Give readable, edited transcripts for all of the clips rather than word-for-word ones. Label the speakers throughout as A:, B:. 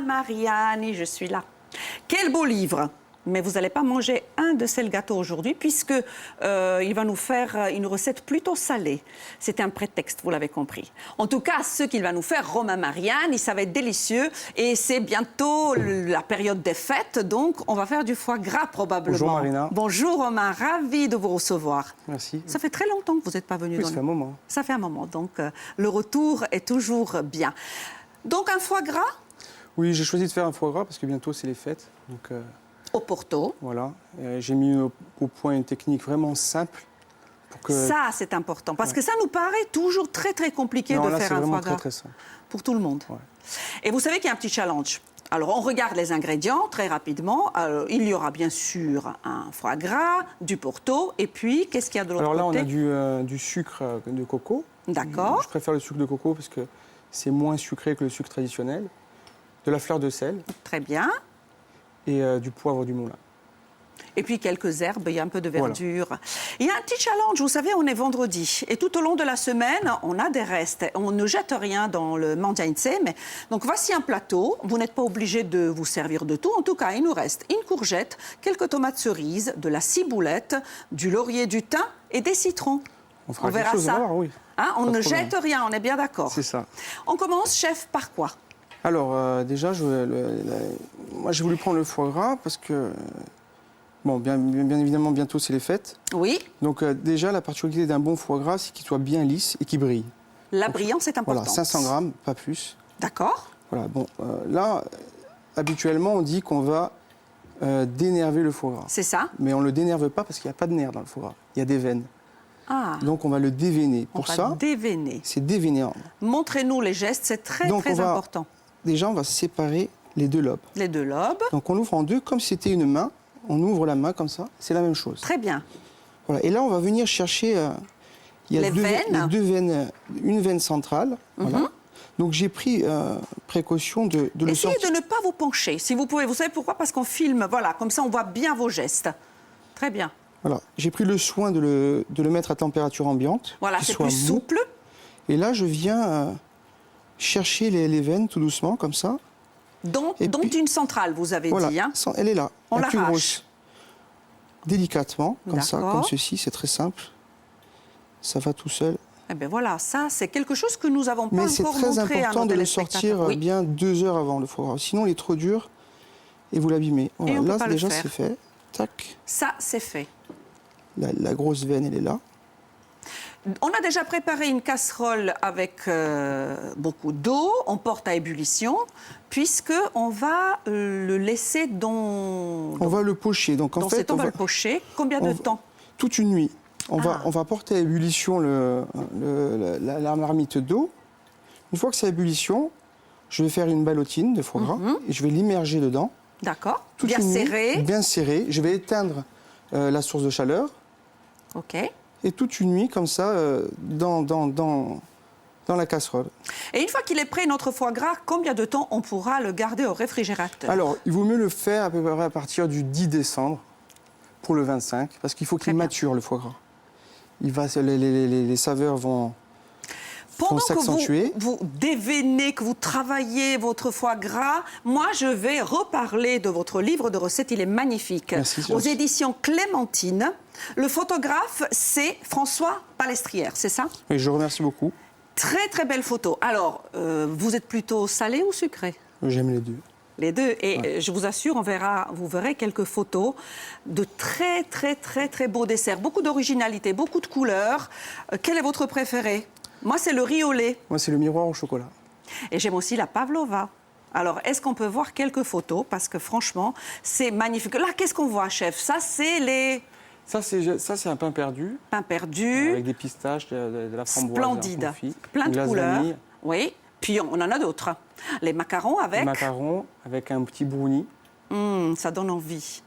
A: Mariani, je suis là. Quel beau livre! Mais vous n'allez pas manger un de ces gâteaux aujourd'hui puisque il va nous faire une recette plutôt salée. C'est un prétexte, vous l'avez compris. En tout cas, ce qu'il va nous faire, Romain Mariani, ça va être délicieux. Et c'est bientôt la période des fêtes, donc on va faire du foie gras probablement.
B: Bonjour Marina.
A: Bonjour Romain, ravi de vous recevoir.
B: Merci.
A: Ça fait très longtemps que vous n'êtes pas venu.
B: Oui, ça fait un moment.
A: Ça fait un moment, donc le retour est toujours bien. Donc un foie gras?
B: Oui, j'ai choisi de faire un foie gras parce que bientôt c'est les fêtes. Donc,
A: au Porto.
B: Voilà. J'ai mis au point une technique vraiment simple. Pour que...
A: Ça, c'est important. Parce que ça nous paraît toujours très, très compliqué de faire un foie gras.
B: Très simple.
A: Pour tout le monde.
B: Ouais.
A: Et vous savez qu'il y a un petit challenge. Alors, on regarde les ingrédients très rapidement. Alors, il y aura bien sûr un foie gras, du Porto. Et puis, qu'est-ce qu'il y a de l'autre côté?
B: Alors là, on a du sucre de coco.
A: D'accord.
B: Je préfère le sucre de coco parce que c'est moins sucré que le sucre traditionnel. De la fleur de sel.
A: Très bien.
B: Et du poivre du moulin.
A: Et puis quelques herbes, il y a un peu de verdure.
B: Voilà.
A: Il y a un petit challenge, vous savez, on est vendredi. Et tout au long de la semaine, on a des restes. On ne jette rien dans le mangianze. Mais... Donc voici un plateau. Vous n'êtes pas obligé de vous servir de tout. En tout cas, il nous reste une courgette, quelques tomates cerises, de la ciboulette, du laurier, du thym et des citrons.
B: On verra ça. Alors, oui.
A: Hein, on ne jette rien, on est bien d'accord.
B: C'est ça.
A: On commence, chef, par quoi?
B: Alors, déjà, moi, j'ai voulu prendre le foie gras parce que, bon, bien évidemment, bientôt, c'est les fêtes.
A: Oui.
B: Donc, déjà, la particularité d'un bon foie gras, c'est qu'il soit bien lisse et qu'il brille.
A: La brillance est importante.
B: Voilà, 500 grammes, pas plus.
A: D'accord.
B: Voilà, bon, là, habituellement, on dit qu'on va dénerver le foie gras.
A: C'est ça.
B: Mais on ne le dénerve pas parce qu'il n'y a pas de nerfs dans le foie gras. Il y a des veines.
A: Ah.
B: Donc, on va le déveiner. Pour ça,
A: déveiner.
B: C'est déveiner.
A: Montrez-nous les gestes, c'est très, très important.
B: Déjà, on va séparer les deux lobes.
A: Les deux lobes.
B: Donc, on l'ouvre en deux comme si c'était une main. On ouvre la main comme ça. C'est la même chose.
A: Très bien.
B: Voilà. Et là, on va venir chercher... il y a
A: les
B: deux veines. Une veine centrale. Voilà. Donc, j'ai pris précaution de le sortir.
A: Essayez de ne pas vous pencher, si vous pouvez. Vous savez pourquoi? Parce qu'on filme, voilà. Comme ça, on voit bien vos gestes. Très bien.
B: Voilà. J'ai pris le soin de le mettre à température ambiante.
A: Voilà, c'est plus souple.
B: Et là, je viens chercher les veines tout doucement, comme ça.
A: Dont une centrale, vous avez dit. Hein.
B: Elle est là.
A: On
B: la plus
A: l'arrache.
B: grosse. Délicatement, comme ça, comme ceci. C'est très simple. Ça va tout seul.
A: Eh bien voilà, ça, c'est quelque chose que nous n'avons pas encore montré à nos
B: téléspectateurs. Mais c'est très important de le sortir bien 2 heures avant le foie gras. Sinon, il est trop dur et vous l'abîmez. Voilà. Là, déjà, c'est fait. Tac.
A: Ça, c'est fait.
B: La grosse veine, elle est là.
A: On a déjà préparé une casserole avec beaucoup d'eau. On porte à ébullition, puisqu'on va le laisser dans...
B: On va le pocher. Donc, en fait,
A: on va le pocher. Combien de temps?
B: Toute une nuit. On va porter à ébullition la marmite d'eau. Une fois que c'est à ébullition, je vais faire une ballotine de foie gras et je vais l'immerger dedans.
A: D'accord. Bien serré.
B: Bien serré. Je vais éteindre la source de chaleur.
A: OK.
B: Et toute une nuit, comme ça, dans la casserole.
A: Et une fois qu'il est prêt, notre foie gras, combien de temps on pourra le garder au réfrigérateur?
B: Alors, il vaut mieux le faire à peu près à partir du 10 décembre pour le 25, parce qu'il faut qu'il mature, le foie gras. Les saveurs vont s'accentuer.
A: Pendant que vous déveinez, que vous travaillez votre foie gras, moi, je vais reparler de votre livre de recettes. Il est magnifique.
B: Merci,
A: aux éditions Clémentine. Le photographe, c'est François Palestrière, c'est ça?
B: Oui, je remercie beaucoup.
A: Très, très belle photo. Alors, vous êtes plutôt salé ou sucré?
B: J'aime les deux.
A: Les deux. Et je vous assure, vous verrez quelques photos de très, très, très, très beaux desserts. Beaucoup d'originalité, beaucoup de couleurs. Quel est votre préféré? Moi, c'est le riz au lait.
B: Moi, c'est le miroir au chocolat.
A: Et j'aime aussi la pavlova. Alors, est-ce qu'on peut voir quelques photos? Parce que franchement, c'est magnifique. Là, qu'est-ce qu'on voit, chef? Ça, c'est les...
B: Ça, c'est un pain perdu.
A: Pain perdu.
B: Avec des pistaches, de la framboise.
A: Splendide. Plein de couleurs. Vanille. Oui. Puis, on en a d'autres. Les macarons avec...
B: Les macarons avec un petit brownie.
A: Ça donne envie.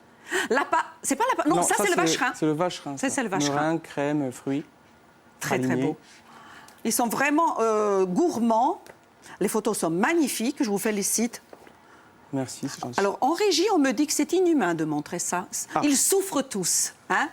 A: C'est pas la... Non, ça, c'est le vacherin.
B: C'est le vacherin.
A: C'est le vacherin.
B: Meringue, crème, fruits.
A: Très, très beau. Ils sont vraiment gourmands. Les photos sont magnifiques. Je vous félicite.
B: Merci, c'est gentil.
A: Alors, en régie, on me dit que c'est inhumain de montrer ça. Ils souffrent tous. Hein.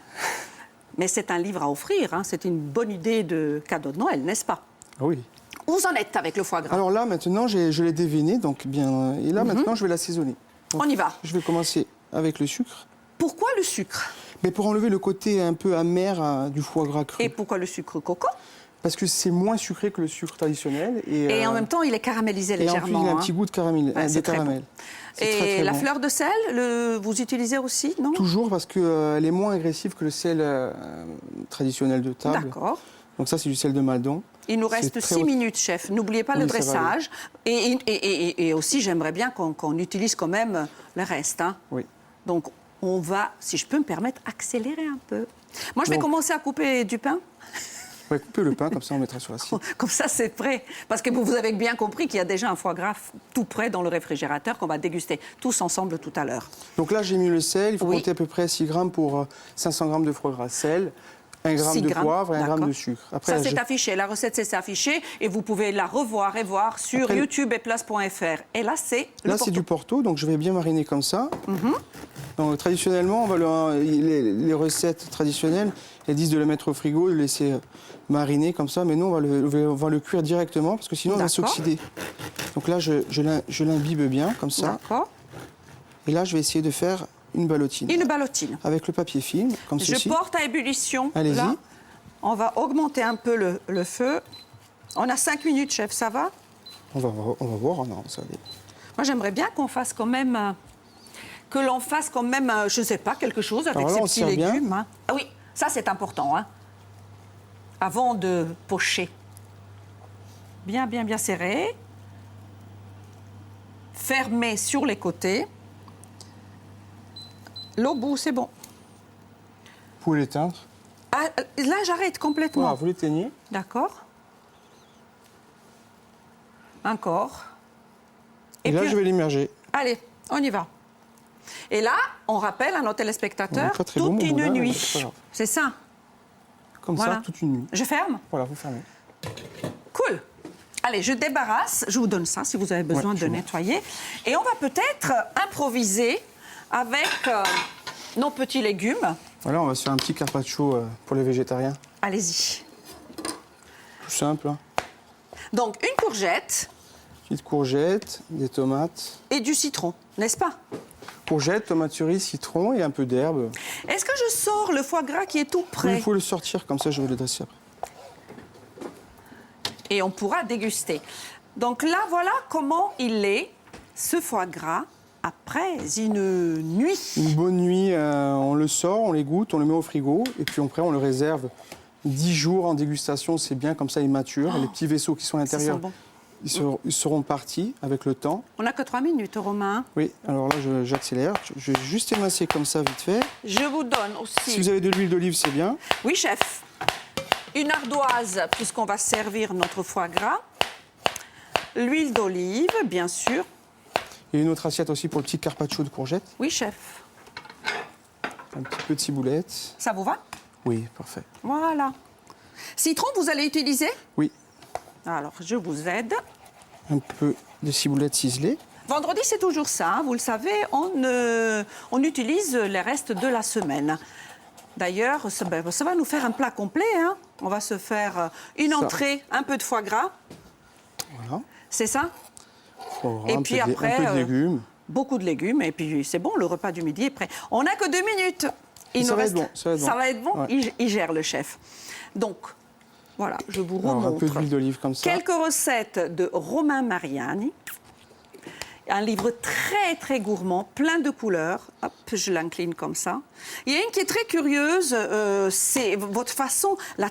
A: Mais c'est un livre à offrir. Hein. C'est une bonne idée de cadeau de Noël, n'est-ce pas?
B: Oui.
A: Où vous en êtes avec le foie gras?
B: Alors là, maintenant, je l'ai déveiné, donc bien. Et là, maintenant, je vais l'assaisonner. Donc,
A: On y va.
B: Je vais commencer avec le sucre.
A: Pourquoi le sucre?
B: Mais pour enlever le côté un peu amer du foie gras cru.
A: Et pourquoi le sucre coco?
B: Parce que c'est moins sucré que le sucre traditionnel.
A: Et en même temps, il est caramélisé
B: et en plus,
A: légèrement.
B: il a un petit goût de caramel.
A: Ouais,
B: de
A: c'est très
B: caramel.
A: bon.
B: C'est
A: Et
B: très, très
A: la
B: bon.
A: fleur de sel, vous utilisez aussi, non?
B: Toujours parce qu'elle est moins agressive que le sel traditionnel de table.
A: D'accord.
B: Donc ça, c'est du sel de Maldon.
A: Il nous
B: C'est
A: reste
B: très
A: 6
B: haut.
A: minutes, chef. N'oubliez pas
B: Oui,
A: le
B: ça va aller.
A: dressage. Et aussi, j'aimerais bien qu'on utilise quand même le reste. Hein.
B: Oui.
A: Donc, on va, si je peux me permettre, accélérer un peu. Moi, je vais
B: Donc-
A: commencer à couper du pain.
B: Ouais, couper le pain, comme ça, on mettra sur l'assiette.
A: Comme ça, c'est prêt. Parce que vous avez bien compris qu'il y a déjà un foie gras tout prêt dans le réfrigérateur qu'on va déguster tous ensemble tout à l'heure.
B: Donc là, j'ai mis le sel. Il faut
A: Oui.
B: compter à peu près 6 grammes pour 500 grammes de foie gras. Sel, 1 gramme
A: 6
B: de
A: grammes,
B: poivre et 1 gramme
A: d'accord.
B: de sucre. Après,
A: Ça,
B: là,
A: c'est affiché. La recette, c'est affiché. Et vous pouvez la revoir et voir sur
B: Après,
A: YouTube et place.fr. Et là, c'est le
B: là, c'est
A: porto.
B: du porto, donc je vais bien mariner comme ça. Donc, traditionnellement, on va les recettes traditionnelles, elles disent de le mettre au frigo, de le laisser mariner comme ça. Mais nous, on va le cuire directement parce que sinon, il va
A: D'accord.
B: s'oxyder. Donc là, je l'imbibe bien comme ça.
A: D'accord.
B: Et là, je vais essayer de faire une ballotine.
A: Une ballotine.
B: Avec le papier film, comme
A: Je
B: ceci.
A: porte à ébullition.
B: Allez-y.
A: Là, on va augmenter un peu le feu. On a 5 minutes, chef, ça va?
B: On va voir. Non, ça va aller.
A: Moi, j'aimerais bien qu'on fasse quand même... que l'on fasse quand même, je ne sais pas, quelque chose avec
B: Alors là,
A: ces
B: on
A: petits
B: sert bien.
A: légumes. Hein. Ah oui, ça, c'est important. Hein. Avant de pocher. Bien, bien, bien serré. Fermé sur les côtés. L'au bout, c'est bon.
B: Vous pouvez l'éteindre.
A: Ah, là, j'arrête complètement.
B: Voilà, vous l'éteignez.
A: D'accord. Encore.
B: Et là,
A: puis,
B: je vais l'immerger.
A: allez, on y va. Et là, on rappelle à nos téléspectateurs
B: Ouais, pas très bon,
A: toute
B: mon
A: une
B: boudin, mais
A: nuit.
B: c'est pas grave.
A: C'est ça.
B: Comme
A: Voilà.
B: ça, toute une nuit.
A: Je ferme?
B: Voilà, vous fermez.
A: Cool. Allez, je débarrasse. Je vous donne ça si vous avez besoin
B: Ouais,
A: de
B: je vois.
A: nettoyer. Et on va peut-être improviser avec nos petits légumes.
B: Voilà, on va se faire un petit carpaccio pour les végétariens.
A: Allez-y.
B: Tout simple. Hein.
A: Donc, une courgette
B: Petite courgette, des tomates.
A: et du citron, n'est-ce pas?
B: Courgette, tomate cerise, citron et un peu d'herbe.
A: Est-ce que je sors le foie gras qui est tout
B: Oui,
A: prêt?
B: il faut le sortir, comme ça je vais le dresser après.
A: Et on pourra déguster. Donc là, voilà comment il est, ce foie gras, après une nuit.
B: Une bonne nuit, on le sort, on les goûte, on le met au frigo. Et puis après, on le réserve 10 jours en dégustation. C'est bien, comme ça il mature. Les petits vaisseaux qui sont à
A: Ça
B: l'intérieur,
A: sent bon.
B: ils seront partis avec le temps.
A: On n'a que 3 minutes, Romain.
B: Oui, alors là, j'accélère. Je vais juste émincer comme ça, vite fait.
A: Je vous donne aussi...
B: Si vous avez de l'huile d'olive, c'est bien.
A: Oui, chef. Une ardoise, puisqu'on va servir notre foie gras. L'huile d'olive, bien sûr.
B: Et une autre assiette aussi pour le petit carpaccio de courgettes.
A: Oui, chef.
B: Un petit peu de ciboulette.
A: Ça vous va?
B: Oui, parfait.
A: Voilà. Citron, vous allez utiliser?
B: Oui,
A: Alors, je vous aide.
B: un peu de ciboulette ciselée.
A: Vendredi, c'est toujours ça. Hein, vous le savez, on utilise les restes de la semaine. D'ailleurs, ça va nous faire un plat complet. Hein. On va se faire une
B: Ça.
A: entrée, un peu de foie gras.
B: Voilà.
A: C'est ça?
B: Voilà,
A: Et
B: un
A: puis
B: peu
A: après,
B: un peu de légumes.
A: Beaucoup de légumes. Et puis, c'est bon, le repas du midi est prêt. On n'a que 2 minutes.
B: Ça va être bon, ça va être bon.
A: Ça va être bon.
B: Ouais.
A: Il gère, le chef. Donc, voilà, je vous
B: Alors,
A: remontre.
B: un peu d'huile d'olive comme ça.
A: Quelques recettes de Romain Mariani. Un livre très, très gourmand, plein de couleurs. Hop, je l'incline comme ça. Il y a une qui est très curieuse, c'est votre façon, la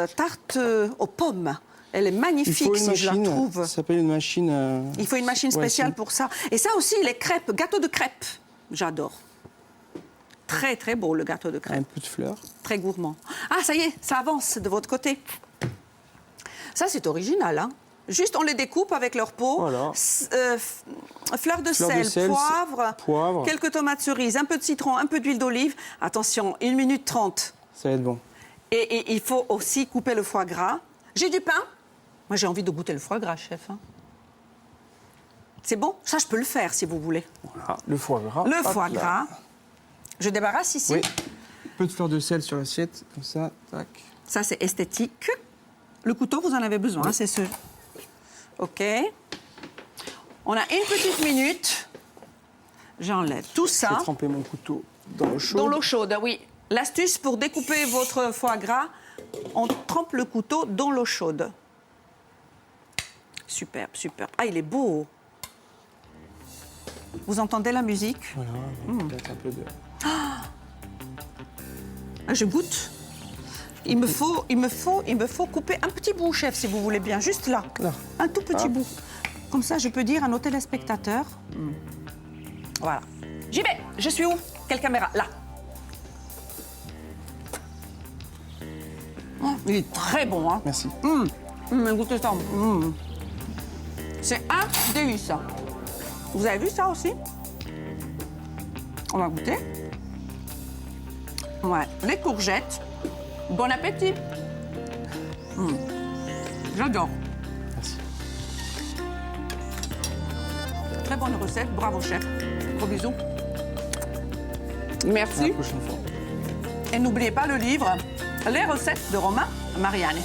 A: tarte aux pommes. Elle est
B: Il
A: magnifique,
B: faut une
A: si je la
B: machine,
A: trouve.
B: ça s'appelle une machine.
A: Il faut une machine
B: ouais,
A: spéciale
B: c'est-
A: pour ça. Et ça aussi, les crêpes, gâteau de crêpes. J'adore. Très, très beau, le gâteau de crêpes.
B: Un peu de fleurs.
A: Très gourmand. Ah, ça y est, ça avance de votre côté. Ça, c'est original, hein. Juste, on les découpe avec leur peau.
B: Voilà.
A: Fleur de
B: Fleur de
A: sel,
B: sel, poivre.
A: quelques tomates cerises, un peu de citron, un peu d'huile d'olive. Attention, 1 minute 30.
B: Ça va être bon.
A: Et il faut aussi couper le foie gras. J'ai du pain. Moi, j'ai envie de goûter le foie gras, chef. Hein. C'est bon? Ça, je peux le faire, si vous voulez.
B: Voilà. Le foie gras.
A: Le
B: Hop
A: foie
B: là.
A: gras. Je débarrasse ici.
B: Oui. Un peu de fleur de sel sur l'assiette, comme ça. Tac.
A: Ça, c'est esthétique. Le couteau, vous en avez besoin, hein, c'est sûr. OK. On a une petite minute. J'enlève tout
B: Je
A: ça.
B: vais tremper mon couteau dans l'eau chaude.
A: Dans l'eau chaude, oui. L'astuce pour découper votre foie gras, on trempe le couteau dans l'eau chaude. Superbe, superbe. Ah, il est beau. Vous entendez la musique?
B: Voilà, peut-être un peu de...
A: Ah, je goûte. Il me faut couper un petit bout, chef, si vous voulez bien. Juste là.
B: Là.
A: Un tout petit bout. Comme ça, je peux dire à nos téléspectateurs. Voilà. J'y vais. Je suis où? Quelle caméra? Là. Oh, il est très bon, hein.
B: Merci.
A: Goûtez ça. C'est un délice. Vous avez vu ça aussi? On va goûter. Ouais, les courgettes. Bon appétit. J'adore.
B: Merci.
A: Très bonne recette. Bravo, chef. Gros bisous.
B: À
A: Merci.
B: la prochaine fois.
A: Et n'oubliez pas le livre Les recettes de Romain Mariani.